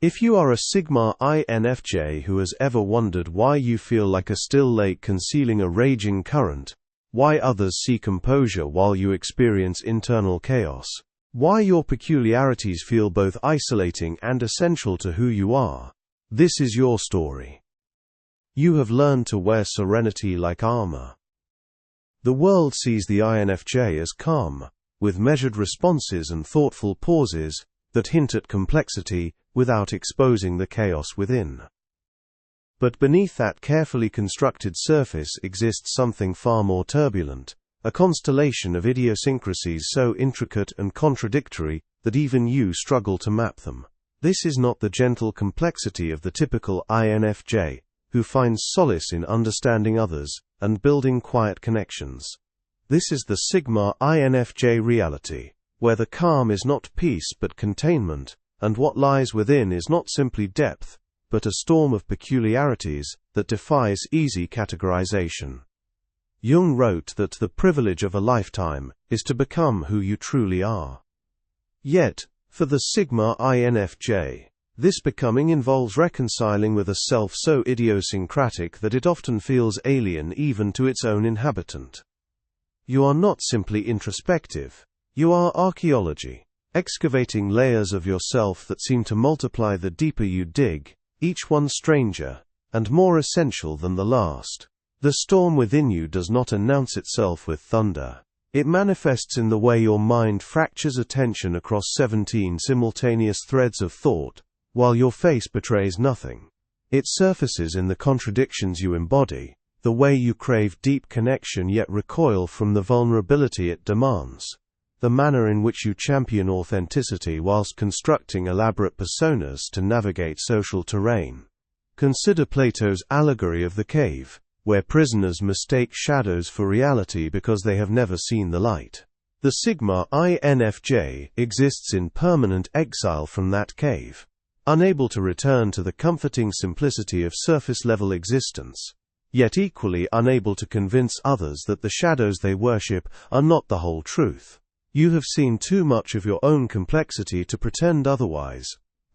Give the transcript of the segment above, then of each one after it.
If you are a Sigma INFJ who has ever wondered why you feel like a still lake concealing a raging current, why others see composure while you experience internal chaos, why your peculiarities feel both isolating and essential to who you are, this is your story. You have learned to wear serenity like armor. The world sees the INFJ as calm, with measured responses and thoughtful pauses that hint at complexity without exposing the chaos within. But beneath that carefully constructed surface exists something far more turbulent, a constellation of idiosyncrasies so intricate and contradictory that even you struggle to map them. This is not the gentle complexity of the typical INFJ, who finds solace in understanding others and building quiet connections. This is the Sigma INFJ reality, where the calm is not peace but containment, and what lies within is not simply depth, but a storm of peculiarities that defies easy categorization. Jung wrote that the privilege of a lifetime is to become who you truly are. Yet, for the Sigma INFJ, this becoming involves reconciling with a self so idiosyncratic that it often feels alien even to its own inhabitant. You are not simply introspective. You are archeology, excavating layers of yourself that seem to multiply the deeper you dig, each one stranger and more essential than the last. The storm within you does not announce itself with thunder. It manifests in the way your mind fractures attention across 17 simultaneous threads of thought, while your face betrays nothing. It surfaces in the contradictions you embody, the way you crave deep connection yet recoil from the vulnerability it demands, the manner in which you champion authenticity whilst constructing elaborate personas to navigate social terrain. Consider Plato's allegory of the cave, where prisoners mistake shadows for reality because they have never seen the light. The Sigma INFJ exists in permanent exile from that cave, unable to return to the comforting simplicity of surface-level existence, yet equally unable to convince others that the shadows they worship are not the whole truth. You have seen too much of your own complexity to pretend otherwise,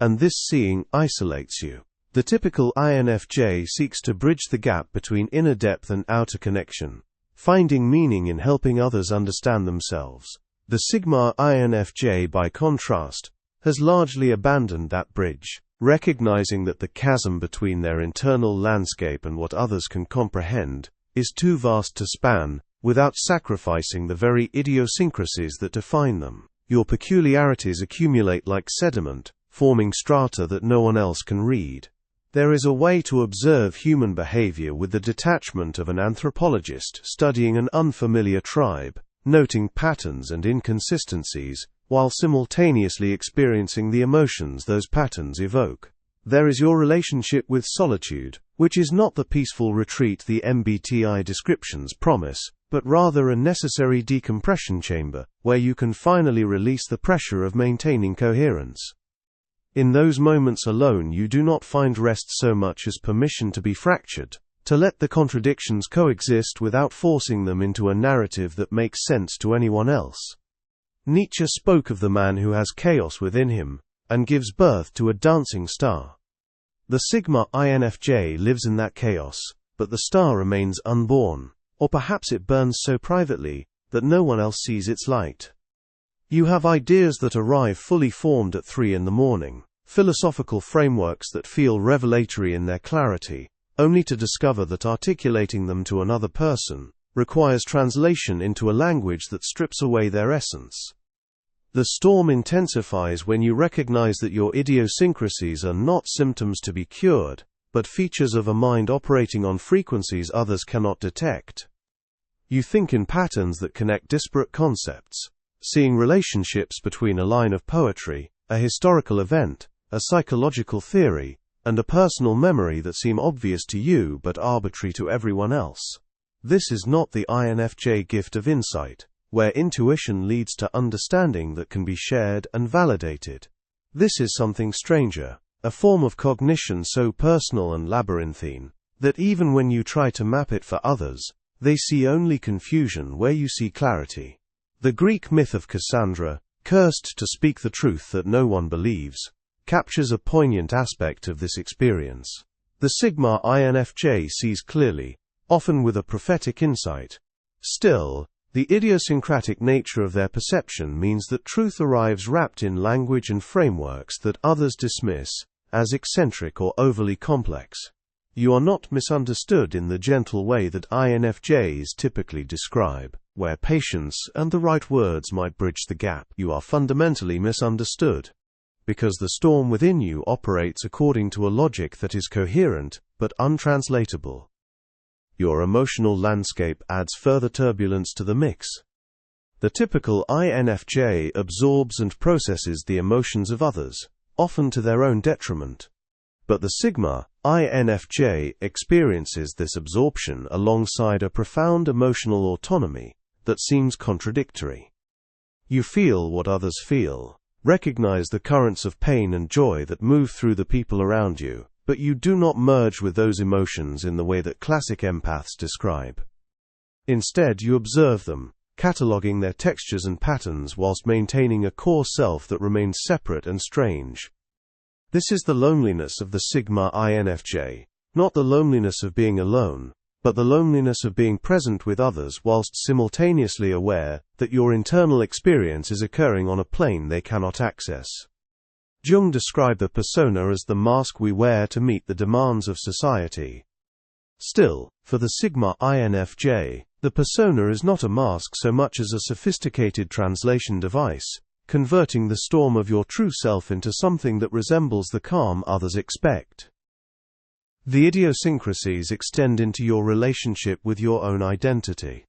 and this seeing isolates you. The typical INFJ seeks to bridge the gap between inner depth and outer connection, finding meaning in helping others understand themselves. The Sigma INFJ, by contrast, has largely abandoned that bridge, recognizing that the chasm between their internal landscape and what others can comprehend is too vast to span, without sacrificing the very idiosyncrasies that define them. Your peculiarities accumulate like sediment, forming strata that no one else can read. There is a way to observe human behavior with the detachment of an anthropologist studying an unfamiliar tribe, noting patterns and inconsistencies, while simultaneously experiencing the emotions those patterns evoke. There is your relationship with solitude, which is not the peaceful retreat the MBTI descriptions promise, but rather a necessary decompression chamber, where you can finally release the pressure of maintaining coherence. In those moments alone you do not find rest so much as permission to be fractured, to let the contradictions coexist without forcing them into a narrative that makes sense to anyone else. Nietzsche spoke of the man who has chaos within him, and gives birth to a dancing star. The Sigma INFJ lives in that chaos, but the star remains unborn, or perhaps it burns so privately that no one else sees its light. You have ideas that arrive fully formed at 3 in the morning, philosophical frameworks that feel revelatory in their clarity, only to discover that articulating them to another person requires translation into a language that strips away their essence. The storm intensifies when you recognize that your idiosyncrasies are not symptoms to be cured, but features of a mind operating on frequencies others cannot detect. You think in patterns that connect disparate concepts, seeing relationships between a line of poetry, a historical event, a psychological theory, and a personal memory that seem obvious to you but arbitrary to everyone else. This is not the INFJ gift of insight, where intuition leads to understanding that can be shared and validated. This is something stranger, a form of cognition so personal and labyrinthine, that even when you try to map it for others, they see only confusion where you see clarity. The Greek myth of Cassandra, cursed to speak the truth that no one believes, captures a poignant aspect of this experience. The Sigma INFJ sees clearly, often with a prophetic insight. Still, the idiosyncratic nature of their perception means that truth arrives wrapped in language and frameworks that others dismiss as eccentric or overly complex. You are not misunderstood in the gentle way that INFJs typically describe, where patience and the right words might bridge the gap. You are fundamentally misunderstood, because the storm within you operates according to a logic that is coherent but untranslatable. Your emotional landscape adds further turbulence to the mix. The typical INFJ absorbs and processes the emotions of others, often to their own detriment. But the Sigma INFJ experiences this absorption alongside a profound emotional autonomy that seems contradictory. You feel what others feel, recognize the currents of pain and joy that move through the people around you, but you do not merge with those emotions in the way that classic empaths describe. Instead, you observe them, cataloging their textures and patterns whilst maintaining a core self that remains separate and strange. This is the loneliness of the Sigma INFJ, not the loneliness of being alone, but the loneliness of being present with others whilst simultaneously aware that your internal experience is occurring on a plane they cannot access. Jung described the persona as the mask we wear to meet the demands of society. Still, for the Sigma INFJ, the persona is not a mask so much as a sophisticated translation device, converting the storm of your true self into something that resembles the calm others expect. The idiosyncrasies extend into your relationship with your own identity.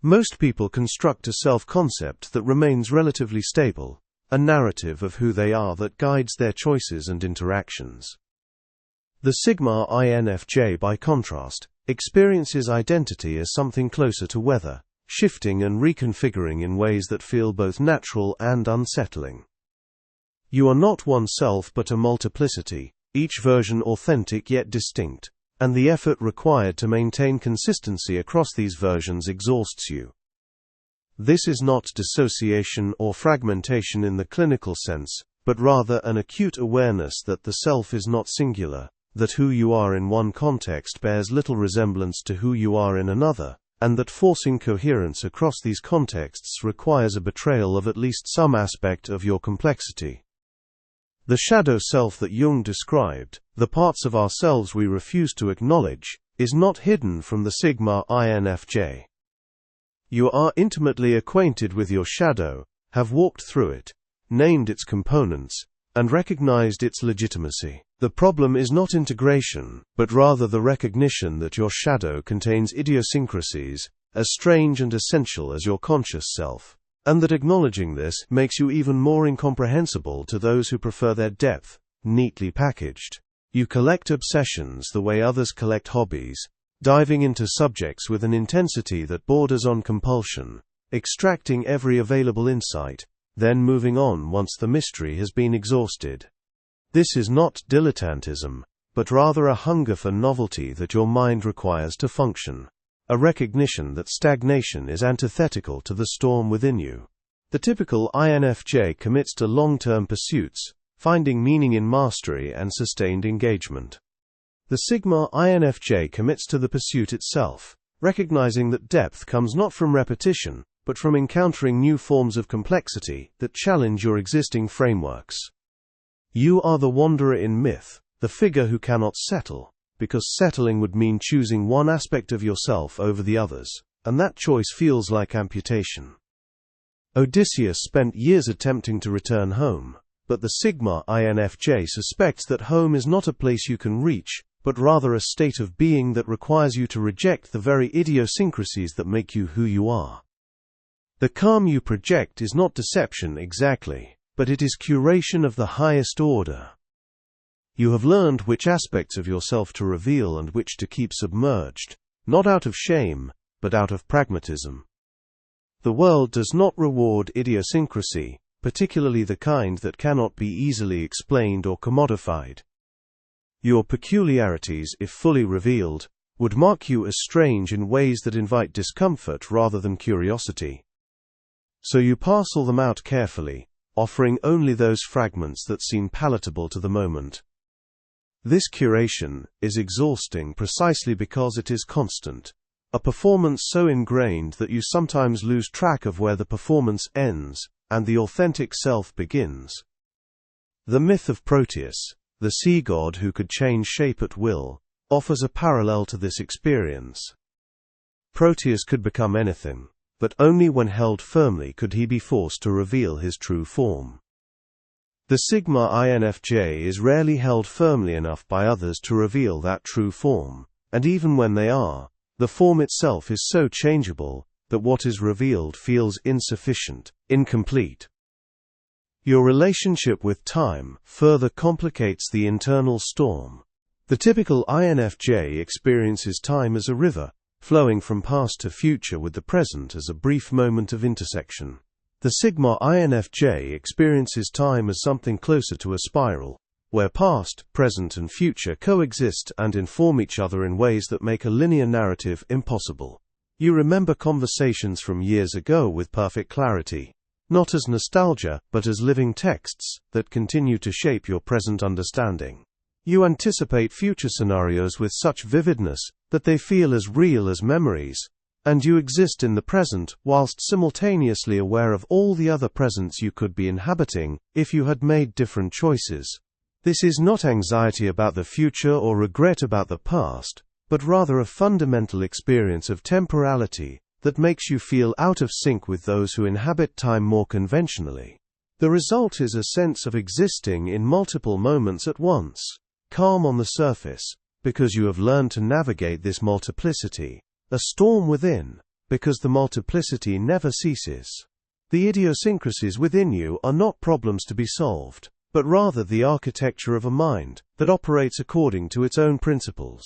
Most people construct a self-concept that remains relatively stable, a narrative of who they are that guides their choices and interactions. The Sigma INFJ, by contrast, experiences identity as something closer to weather, shifting and reconfiguring in ways that feel both natural and unsettling. You are not one self but a multiplicity, each version authentic yet distinct, and the effort required to maintain consistency across these versions exhausts you. This is not dissociation or fragmentation in the clinical sense, but rather an acute awareness that the self is not singular, that who you are in one context bears little resemblance to who you are in another, and that forcing coherence across these contexts requires a betrayal of at least some aspect of your complexity. The shadow self that Jung described, the parts of ourselves we refuse to acknowledge, is not hidden from the Sigma INFJ. You are intimately acquainted with your shadow, have walked through it, named its components, and recognized its legitimacy. The problem is not integration, but rather the recognition that your shadow contains idiosyncrasies, as strange and essential as your conscious self, and that acknowledging this makes you even more incomprehensible to those who prefer their depth, neatly packaged. You collect obsessions the way others collect hobbies, diving into subjects with an intensity that borders on compulsion, extracting every available insight, then moving on once the mystery has been exhausted. This is not dilettantism, but rather a hunger for novelty that your mind requires to function, a recognition that stagnation is antithetical to the storm within you. The typical INFJ commits to long-term pursuits, finding meaning in mastery and sustained engagement. The Sigma INFJ commits to the pursuit itself, recognizing that depth comes not from repetition, but from encountering new forms of complexity that challenge your existing frameworks. You are the wanderer in myth, the figure who cannot settle, because settling would mean choosing one aspect of yourself over the others, and that choice feels like amputation. Odysseus spent years attempting to return home, but the Sigma INFJ suspects that home is not a place you can reach, but rather a state of being that requires you to reject the very idiosyncrasies that make you who you are. The calm you project is not deception exactly, but it is curation of the highest order. You have learned which aspects of yourself to reveal and which to keep submerged, not out of shame, but out of pragmatism. The world does not reward idiosyncrasy, particularly the kind that cannot be easily explained or commodified. Your peculiarities, if fully revealed, would mark you as strange in ways that invite discomfort rather than curiosity. So you parcel them out carefully, offering only those fragments that seem palatable to the moment. This curation is exhausting precisely because it is constant, a performance so ingrained that you sometimes lose track of where the performance ends and the authentic self begins. The myth of Proteus, the sea god who could change shape at will, offers a parallel to this experience. Proteus could become anything, but only when held firmly could he be forced to reveal his true form. The Sigma INFJ is rarely held firmly enough by others to reveal that true form, and even when they are, the form itself is so changeable that what is revealed feels insufficient, incomplete. Your relationship with time further complicates the internal storm. The typical INFJ experiences time as a river, flowing from past to future with the present as a brief moment of intersection. The Sigma INFJ experiences time as something closer to a spiral, where past, present and future coexist and inform each other in ways that make a linear narrative impossible. You remember conversations from years ago with perfect clarity, not as nostalgia, but as living texts that continue to shape your present understanding. You anticipate future scenarios with such vividness that they feel as real as memories, and you exist in the present whilst simultaneously aware of all the other presents you could be inhabiting if you had made different choices. This is not anxiety about the future or regret about the past, but rather a fundamental experience of temporality that makes you feel out of sync with those who inhabit time more conventionally. The result is a sense of existing in multiple moments at once, calm on the surface, because you have learned to navigate this multiplicity, a storm within, because the multiplicity never ceases. The idiosyncrasies within you are not problems to be solved, but rather the architecture of a mind that operates according to its own principles.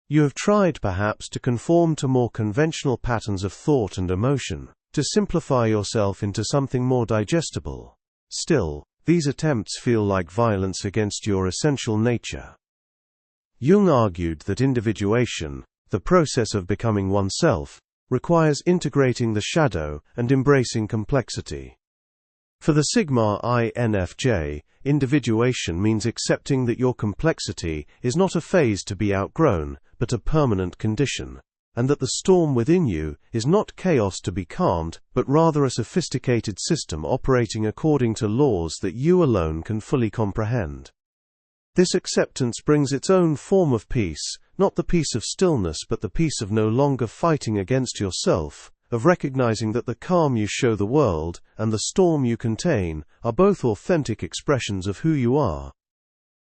You have tried perhaps to conform to more conventional patterns of thought and emotion, to simplify yourself into something more digestible. Still, these attempts feel like violence against your essential nature. Jung argued that individuation, the process of becoming oneself, requires integrating the shadow and embracing complexity. For the Sigma INFJ, individuation means accepting that your complexity is not a phase to be outgrown, but a permanent condition, and that the storm within you is not chaos to be calmed, but rather a sophisticated system operating according to laws that you alone can fully comprehend. This acceptance brings its own form of peace, not the peace of stillness but the peace of no longer fighting against yourself, of recognizing that the calm you show the world and the storm you contain are both authentic expressions of who you are.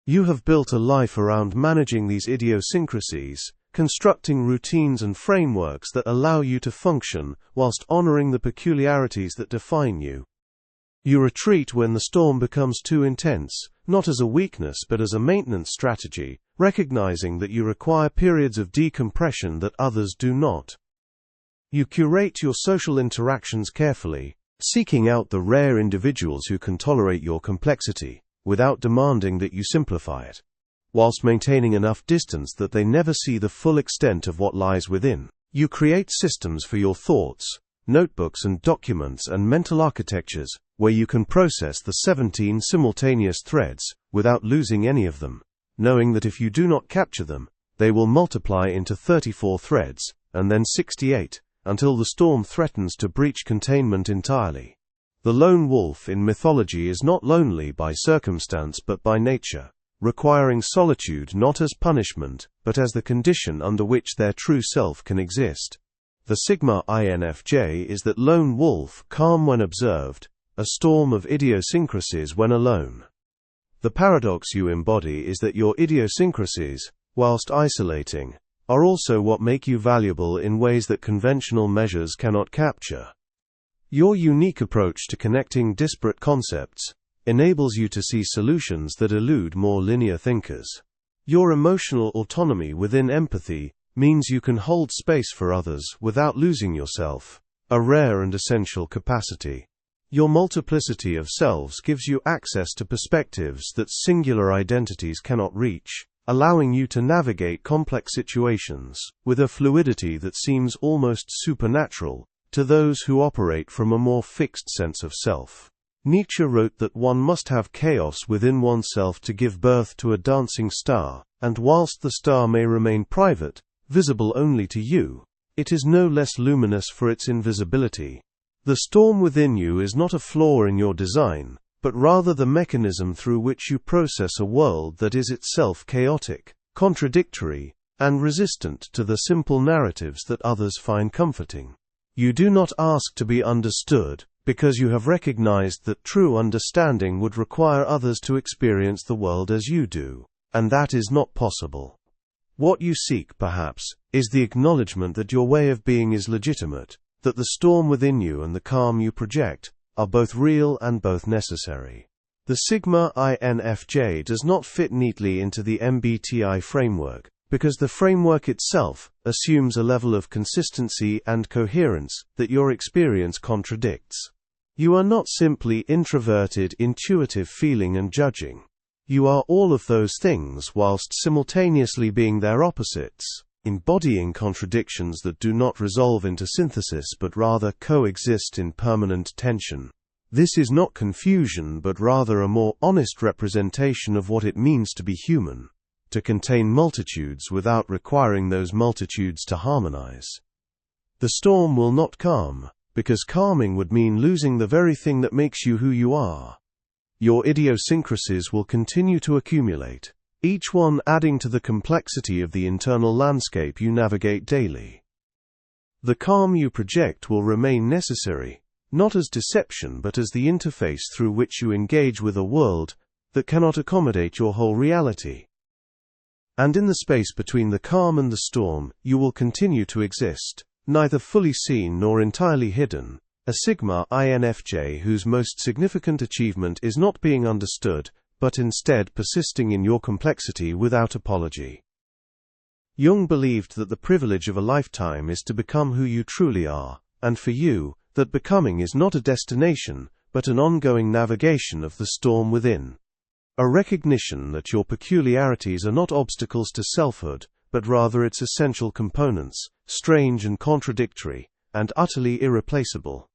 You have built a life around managing these idiosyncrasies, constructing routines and frameworks that allow you to function whilst honoring the peculiarities that define you. You retreat when the storm becomes too intense, not as a weakness but as a maintenance strategy, recognizing that you require periods of decompression that others do not. You curate your social interactions carefully, seeking out the rare individuals who can tolerate your complexity, without demanding that you simplify it, whilst maintaining enough distance that they never see the full extent of what lies within. You create systems for your thoughts, notebooks and documents and mental architectures, where you can process the 17 simultaneous threads, without losing any of them, knowing that if you do not capture them, they will multiply into 34 threads, and then 68, until the storm threatens to breach containment entirely. The lone wolf in mythology is not lonely by circumstance but by nature, requiring solitude not as punishment, but as the condition under which their true self can exist. The Sigma INFJ is that lone wolf, calm when observed, a storm of idiosyncrasies when alone. The paradox you embody is that your idiosyncrasies, whilst isolating, are also what make you valuable in ways that conventional measures cannot capture. Your unique approach to connecting disparate concepts enables you to see solutions that elude more linear thinkers. Your emotional autonomy within empathy means you can hold space for others without losing yourself, a rare and essential capacity. Your multiplicity of selves gives you access to perspectives that singular identities cannot reach, allowing you to navigate complex situations with a fluidity that seems almost supernatural to those who operate from a more fixed sense of self. Nietzsche wrote that one must have chaos within oneself to give birth to a dancing star, and whilst the star may remain private, visible only to you, it is no less luminous for its invisibility. The storm within you is not a flaw in your design, but rather the mechanism through which you process a world that is itself chaotic, contradictory, and resistant to the simple narratives that others find comforting. You do not ask to be understood, because you have recognized that true understanding would require others to experience the world as you do, and that is not possible. What you seek, perhaps, is the acknowledgement that your way of being is legitimate, that the storm within you and the calm you project are both real and both necessary. The Sigma INFJ does not fit neatly into the MBTI framework, because the framework itself assumes a level of consistency and coherence that your experience contradicts. You are not simply introverted, intuitive feeling and judging. You are all of those things whilst simultaneously being their opposites, embodying contradictions that do not resolve into synthesis but rather coexist in permanent tension. This is not confusion but rather a more honest representation of what it means to be human, to contain multitudes without requiring those multitudes to harmonize. The storm will not calm, because calming would mean losing the very thing that makes you who you are. Your idiosyncrasies will continue to accumulate, each one adding to the complexity of the internal landscape you navigate daily. The calm you project will remain necessary, not as deception but as the interface through which you engage with a world that cannot accommodate your whole reality. And in the space between the calm and the storm, you will continue to exist, neither fully seen nor entirely hidden, a Sigma INFJ whose most significant achievement is not being understood, but instead persisting in your complexity without apology. Jung believed that the privilege of a lifetime is to become who you truly are, and for you, that becoming is not a destination, but an ongoing navigation of the storm within. A recognition that your peculiarities are not obstacles to selfhood, but rather its essential components, strange and contradictory, and utterly irreplaceable.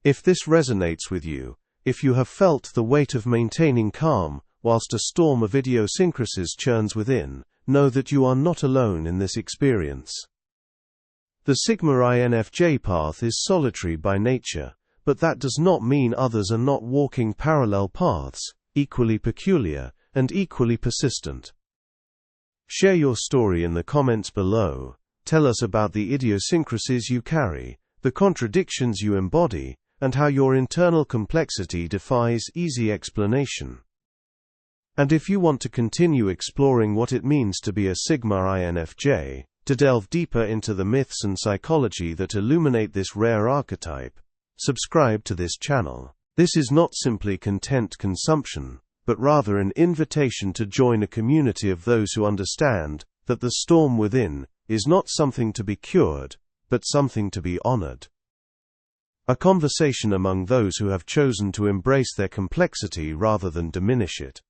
If this resonates with you, if you have felt the weight of maintaining calm, whilst a storm of idiosyncrasies churns within, know that you are not alone in this experience. The Sigma INFJ path is solitary by nature, but that does not mean others are not walking parallel paths, equally peculiar, and equally persistent. Share your story in the comments below. Tell us about the idiosyncrasies you carry, the contradictions you embody, and how your internal complexity defies easy explanation. And if you want to continue exploring what it means to be a Sigma INFJ, to delve deeper into the myths and psychology that illuminate this rare archetype, subscribe to this channel. This is not simply content consumption, but rather an invitation to join a community of those who understand that the storm within is not something to be cured, but something to be honored. A conversation among those who have chosen to embrace their complexity rather than diminish it.